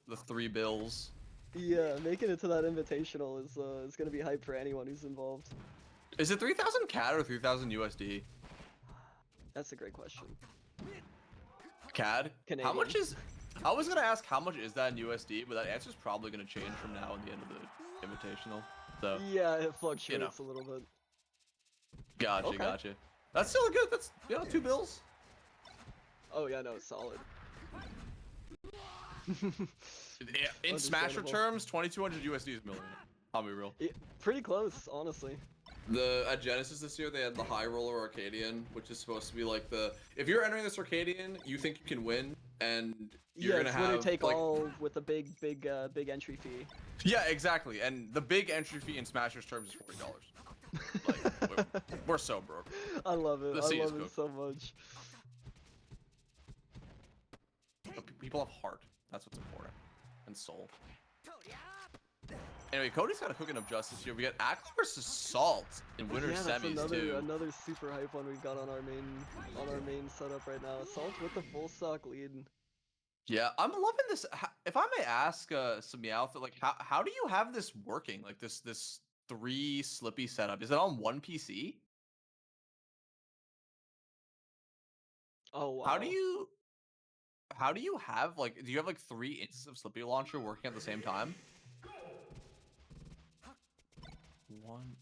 the 3 bills. Yeah, making it to that invitational is gonna be hype for anyone who's involved. Is it 3,000 CAD or 3,000 USD? That's a great question. CAD? How Canadian. much is... I was gonna ask how much is that in USD, but that answer's probably gonna change from now and the end of the invitational. So, Yeah, it you know. fluctuates a little bit. Gotcha, Okay. gotcha. That's still good. That's, 2 bills. Oh yeah, no, it's solid. In Smasher Understandable. terms, 2,200 USD is a million. I'll be real. Yeah, pretty close, honestly. At Genesis this year, they had the High Roller Arcadian, which is supposed to be like the... If you're entering this Arcadian, you think you can win, and you're Yeah, gonna it's winner have, take like... all with a big entry fee. Yeah, exactly. And the big entry fee in Smasher's terms is $40. Like, we're so broke. I love it. The I sea is love it cooked. so much. But people have heart. That's what's important. And soul. Anyway, Cody's got a cooking up justice here. We got Aklo versus Salt in winter Yeah, that's semis too. another super hype one we've got on our main setup right now. Assault with the full stock lead. Yeah, I'm loving this. If I may ask, some Meowth, like, how do you have this working? Like this 3 Slippy setup. Is it on one PC? Oh wow. How do you have, like, do you have like 3 instances of Slippy launcher working at the same time? One.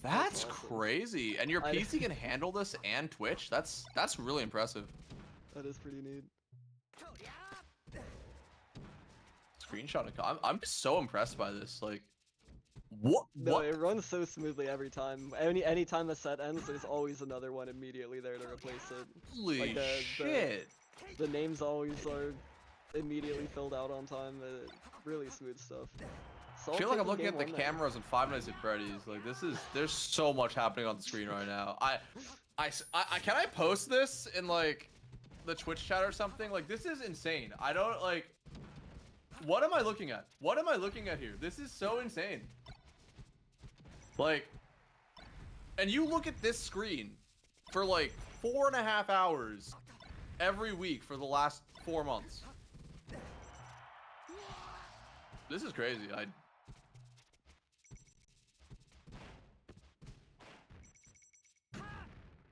That's awesome. Crazy. And your PC can handle this and Twitch? That's really impressive. That is pretty neat. Screenshot it. I'm just so impressed by this. Like, what? No, it runs so smoothly every time. Anytime a set ends, there's always another one immediately there to replace it. Holy like shit. The names always are immediately filled out on time. Really smooth stuff. I feel like I'm looking at the cameras in 5 Nights at Freddy's. Like, there's so much happening on the screen right now. Can I post this in like the Twitch chat or something? Like, this is insane. I don't like. What am I looking at? What am I looking at here? This is so insane. Like, and you look at this screen for like 4.5 hours every week for the last 4 months. This is crazy.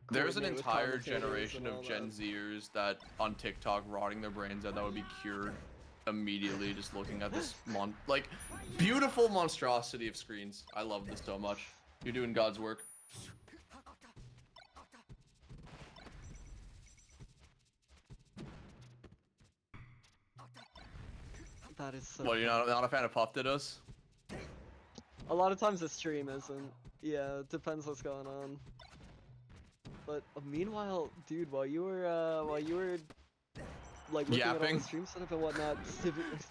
There's an entire generation of Gen Zers that on TikTok rotting their brains out that would be cured immediately just looking at this like beautiful monstrosity of screens. I love this so much. You're doing God's work. That is so. Well, you're not a fan of Puff Did Us? A lot of times the stream isn't. Yeah, it depends what's going on. But meanwhile, dude, while you were like looking at all the stream setup and whatnot,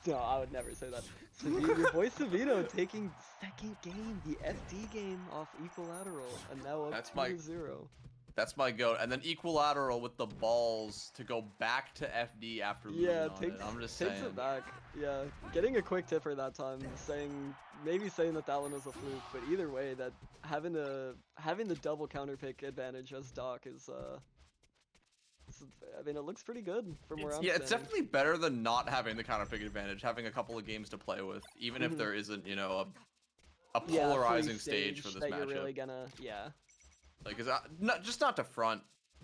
no, I would never say that. Your boy STAVINO taking second game, the FD game off Equilateral, and now up 2-0. That's my goat. And then Equilateral with the balls to go back to FD after losing on it. I'm just saying. Takes it back. Yeah, getting a quick tipper that time, maybe saying that one was a fluke, but either way, that having the double counter pick advantage as Doc is I mean, it looks pretty good from where I'm standing. It's definitely better than not having the counter pick advantage, having a couple of games to play with, even if there isn't, you know, a polarizing stage for this matchup. You're really gonna, Like, just not to front.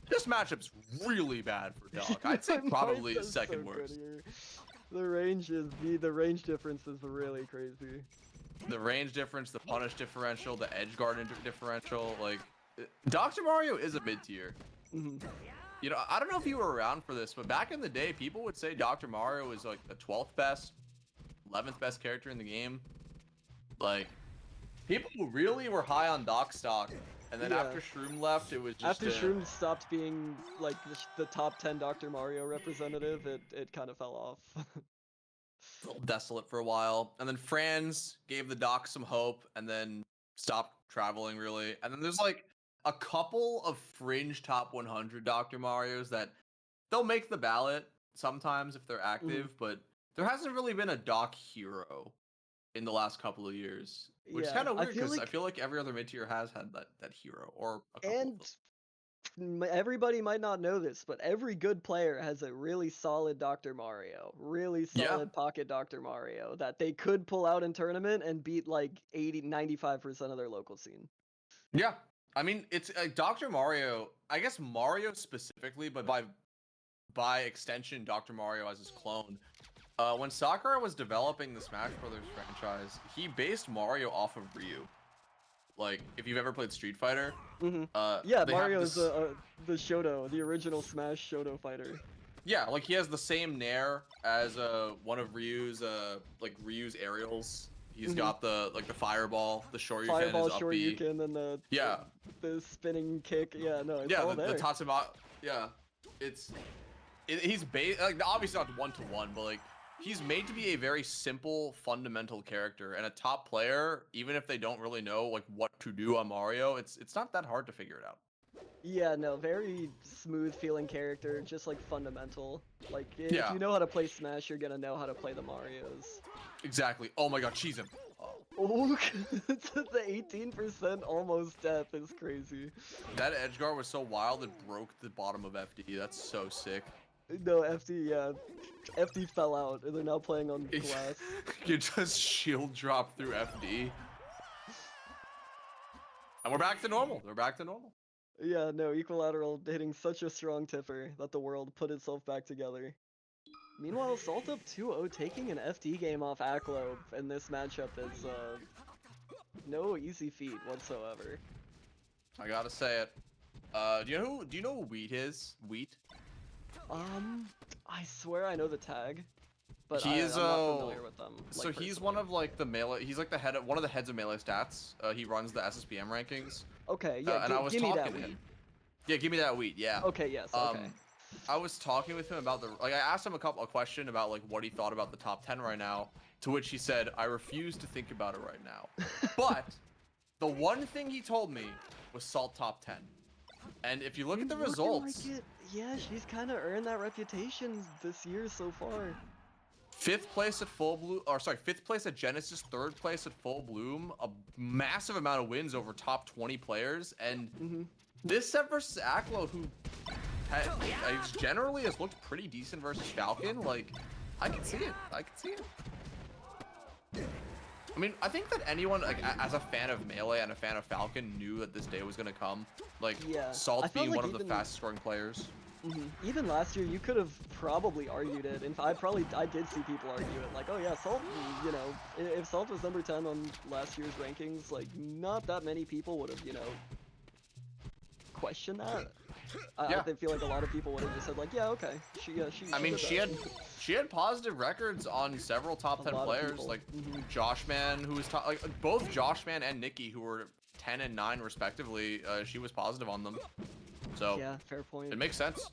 This matchup's really bad for Doc. I'd say probably his second worst. The range difference is really crazy. The range difference, the punish differential, the edge guard differential, like, Dr. Mario is a mid-tier. You know, I don't know if you were around for this, but back in the day, people would say Dr. Mario was like the 12th best, 11th best character in the game. Like, people really were high on Doc stock. And then after Shroom left, it was just... After Shroom stopped being, like, the top 10 Dr. Mario representative, it kind of fell off. Desolate for a while. And then Franz gave the Doc some hope, and then stopped traveling, really. And then there's, like, a couple of fringe top 100 Dr. Marios that they'll make the ballot sometimes if they're active, but there hasn't really been a Doc hero in the last couple of years, which is kind of weird because I feel like every other mid-tier has had that hero or a couple of them. everybody might not know this, but every good player has a really solid Dr. Mario, really Yeah. solid pocket Dr. Mario that they could pull out in tournament and beat like 95% of their local scene. Yeah. I mean, it's Dr. Mario. I guess Mario specifically, but by extension, Dr. Mario as his clone. When Sakura was developing the Smash Brothers franchise, he based Mario off of Ryu. Like, if you've ever played Street Fighter, Yeah, they have Mario's this- the Shoto, the original Smash Shoto fighter. Yeah, like he has the same nair as one of Ryu's like Ryu's aerials. He's got the the fireball, the Shoryuken, Fireball, his up B. Shoryuken, and the spinning kick. Yeah, no, it's Yeah, all the there. Tatsuma. Yeah, he's like obviously not 1-to-1, but like he's made to be a very simple, fundamental character, and a top player, even if they don't really know like what to do on Mario, it's not that hard to figure it out. Yeah, no, very smooth feeling character, just like fundamental. Like if Yeah. you know how to play Smash, you're gonna know how to play the Marios. Exactly. Oh my God, cheese him. Oh, the 18% almost death is crazy. That edge guard was so wild it broke the bottom of FD. That's so sick. No, FD, yeah. FD fell out, and they're now playing on glass. You just shield drop through FD. And we're back to normal. We're back to normal. Yeah, no, Equilateral hitting such a strong tipper that the world put itself back together. Meanwhile, Salt up 2-0, taking an FD game off Aklo in this matchup is no easy feat whatsoever. I gotta say it. Do you know who Wheat is? Wheat? I swear I know the tag, but I'm not familiar with them. So like, he's personally. one of like the melee. He's like one of the heads of melee stats. He runs the SSBM rankings. Okay, yeah, and I was give me talking that to him. Wheat. Yeah, give me that Wheat. Yeah. Okay, yes, okay. I was talking with him about I asked him a question about like what he thought about the top 10 right now, to which he said, I refuse to think about it right now. But the one thing he told me was Salt top 10. And if you look at the results, yeah, she's kind of earned that reputation this year so far. 5th place at Full Bloom, or sorry, 5th place at Genesis, 3rd place at Full Bloom, a massive amount of wins over top 20 players, and this set versus Aklo, who generally has looked pretty decent versus Falcon. Like, I can see it. I can see it. I mean, I think that anyone, like, as a fan of Melee and a fan of Falcon, knew that this day was gonna come. Like, Yeah, Salt being like one of the fastest scoring players. Even last year, you could have probably argued it. In fact, I did see people argue it. Like, oh yeah, Salt, you know, if Salt was number 10 on last year's rankings, like, not that many people would have, you know, questioned that. Yeah. I feel like a lot of people would have just said like, yeah, okay, I mean, did that. she had positive records on several top 10 players, like Joshman, who was top, like both Joshman and Nikki, who were 10 and 9 respectively. She was positive on them, so Yeah, fair point. it makes sense.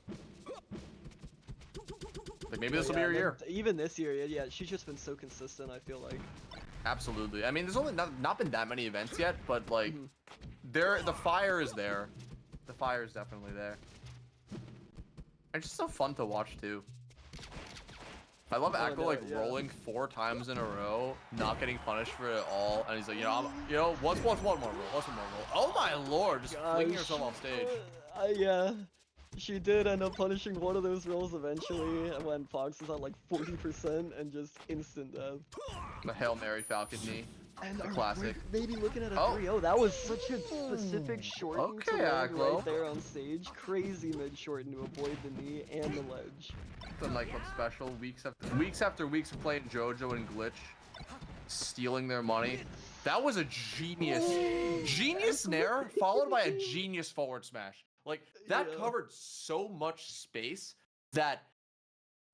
Like maybe this will be her year. Even this year, yeah, she's just been so consistent, I feel like. Absolutely. I mean, there's only not been that many events yet, but like, the fire is there. The fire is definitely there. It's just so fun to watch too. I love Aklo like rolling 4 times in a row, not getting punished for it all, and he's like, what's one more roll? What's one more roll? Oh my lord, just flinging herself off stage. Yeah, she did end up punishing one of those rolls eventually when Fox was at like 40% and just instant death. The Hail Mary Falcon knee. And the classic. Maybe looking at a 3-0. That was such a specific shorten to land right there on stage. Crazy mid shorten to avoid the knee and the ledge. The nightclub special, weeks after weeks of playing JoJo and Glitch, stealing their money. That was a genius nair followed by a genius forward smash. Like that covered so much space that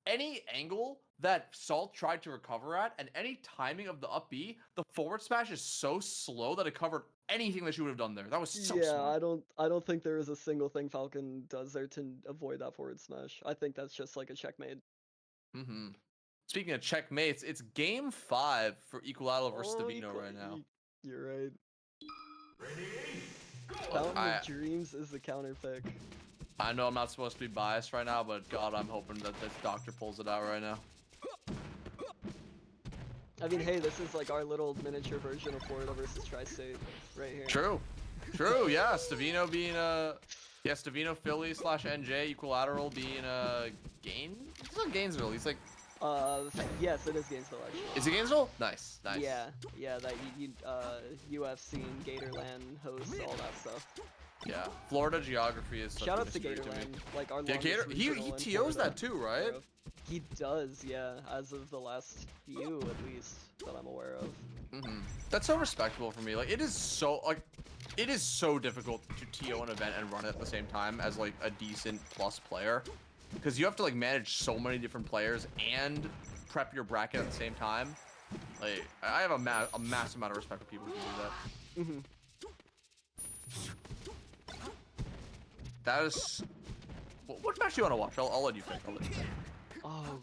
any angle that Salt tried to recover at and any timing of the up B, the forward smash is so slow that it covered anything that she would have done there. That was so smart. I don't think there is a single thing Falcon does there to avoid that forward smash. I think that's just like a checkmate. Speaking of checkmates, it's game 5 for Equilateral versus STAVINO right now. You're right. Fountain of Dreams is the counter pick. I know I'm not supposed to be biased right now, but God, I'm hoping that this doctor pulls it out right now. I mean, hey, this is like our little miniature version of Florida versus Tri-State right here. True, yeah. STAVINO being Yeah, Stavino Philly / NJ equilateral being Gain. He's on Gainesville. He's like. Yes, it is Gainesville actually. Is it Gainesville? Nice. Yeah, that UFC and Gatorland hosts all that stuff. Yeah, Florida geography is such Shout a out to mystery to me. Gatorland, like our Yeah, longest he regional in TOs Florida. that too, right? He does, yeah, as of the last few at least that I'm aware of. That's so respectable for me. Like it is so difficult to TO an event and run it at the same time as like a decent plus player, because you have to like manage so many different players and prep your bracket at the same time. Like I have a massive amount of respect for people who do that. That is. What match do you want to watch? I'll let you pick. Oh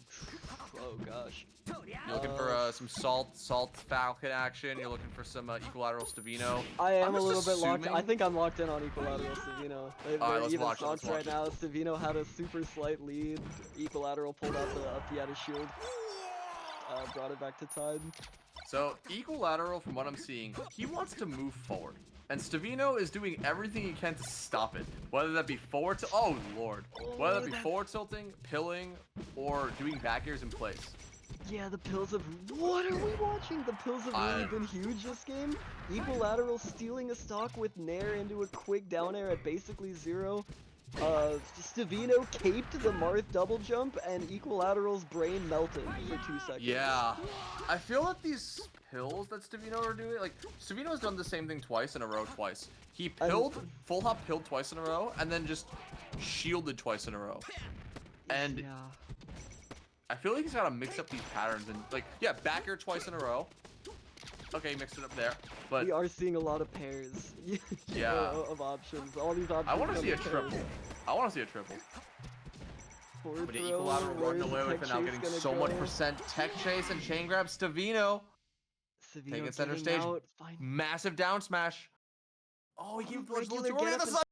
gosh. You're looking for some salt falcon action. You're looking for some equilateral Stavino. I am a little bit locked. I think I'm locked in on equilateral Stavino. Alright, let's even watch it, stocks right now. Stavino had a super slight lead. Equilateral pulled out the up. He had a shield. Brought it back to Tide. So equilateral, from what I'm seeing, he wants to move forward, and Stavino is doing everything he can to stop it. Whether that be forward to whether that be forward tilting, pilling, or doing back airs in place. Yeah, the pills have. What are we watching? The pills have really been huge this game. Equilateral stealing a stock with Nair into a quick down air at basically 0. Stavino caped the Marth double jump, and Equilateral's brain melted for 2 seconds. Yeah, I feel that these pills that Stavino are doing, like Stavino's done the same thing twice in a row. He pilled, full hop pilled twice in a row, and then just shielded twice in a row. And yeah. I feel like he's gotta mix up these patterns and like, yeah, back air twice in a row. Okay, mixed it up there, but we are seeing a lot of pairs. Yeah. Of options. All these options. I want to see a triple. I want to see a triple. Forward But throw, equilateral running away with it now, getting so much percent tech chase and chain grab. Stavino taking center stage. Out. Massive down smash. Oh, he keeps a little too Regular early get on the up side.